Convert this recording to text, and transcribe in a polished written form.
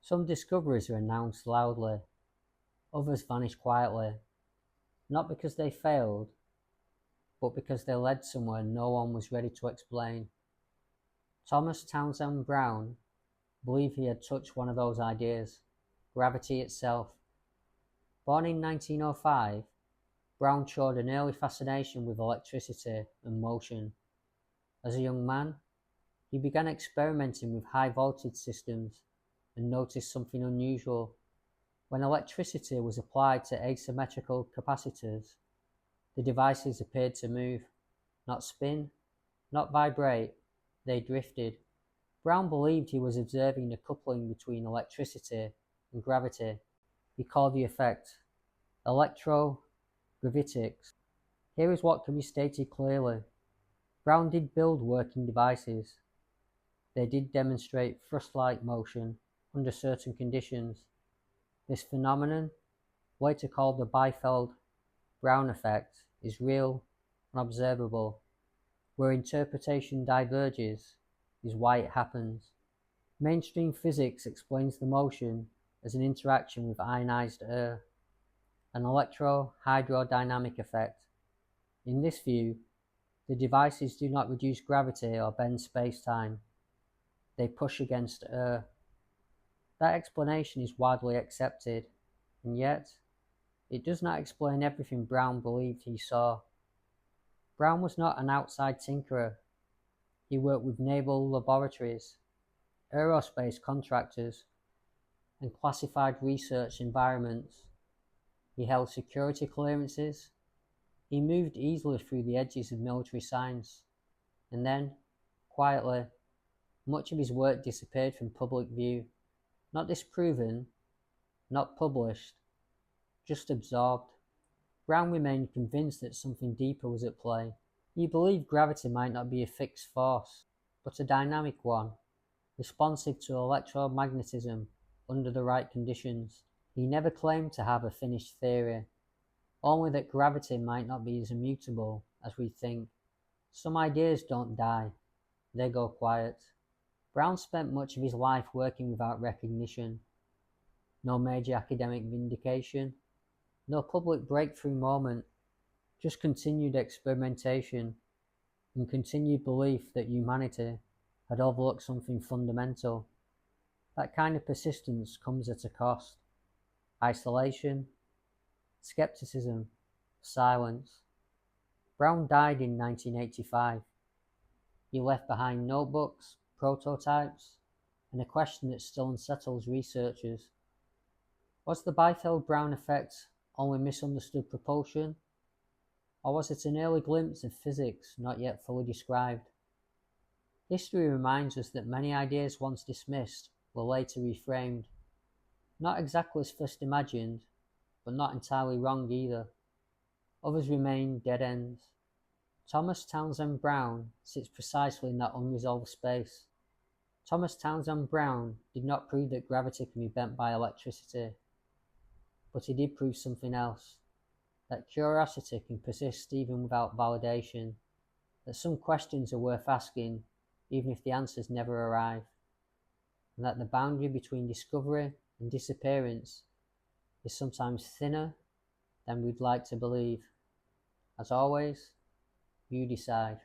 Some discoveries are announced loudly, others vanish quietly, not because they failed, but because they led somewhere no one was ready to explain. Thomas Townsend Brown believed he had touched one of those ideas, gravity itself. Born in 1905, Brown showed an early fascination with electricity and motion. As a young man, he began experimenting with high voltage systems and noticed something unusual. When electricity was applied to asymmetrical capacitors, the devices appeared to move, not spin, not vibrate, they drifted. Brown believed he was observing the coupling between electricity and gravity. He called the effect electrogravitics. Here is what can be stated clearly. Brown did build working devices. They did demonstrate thrust-like motion under certain conditions. This phenomenon, later called the Biefeld-Brown effect, is real and observable. Where interpretation diverges is why it happens. Mainstream physics explains the motion as an interaction with ionized air, an electro-hydrodynamic effect. In this view, the devices do not reduce gravity or bend space-time. They push against air. That explanation is widely accepted, and yet, it does not explain everything Brown believed he saw. Brown was not an outside tinkerer. He worked with naval laboratories, aerospace contractors, and classified research environments. He held security clearances. He moved easily through the edges of military science. And then, quietly, much of his work disappeared from public view. Not disproven, not published, just absorbed. Brown remained convinced that something deeper was at play. He believed gravity might not be a fixed force, but a dynamic one, responsive to electromagnetism under the right conditions. He never claimed to have a finished theory, only that gravity might not be as immutable as we think. Some ideas don't die, they go quiet. Brown spent much of his life working without recognition. No major academic vindication, no public breakthrough moment, just continued experimentation and continued belief that humanity had overlooked something fundamental. That kind of persistence comes at a cost. Isolation, skepticism, silence. Brown died in 1985. He left behind notebooks, prototypes, and a question that still unsettles researchers. Was the Biefeld-Brown effect only misunderstood propulsion? Or was it an early glimpse of physics not yet fully described? History reminds us that many ideas once dismissed were later reframed. Not exactly as first imagined, but not entirely wrong either. Others remain dead ends. Thomas Townsend Brown sits precisely in that unresolved space. Thomas Townsend Brown did not prove that gravity can be bent by electricity, but he did prove something else, that curiosity can persist even without validation, that some questions are worth asking even if the answers never arrive, and that the boundary between discovery and disappearance is sometimes thinner than we'd like to believe. As always, you decide.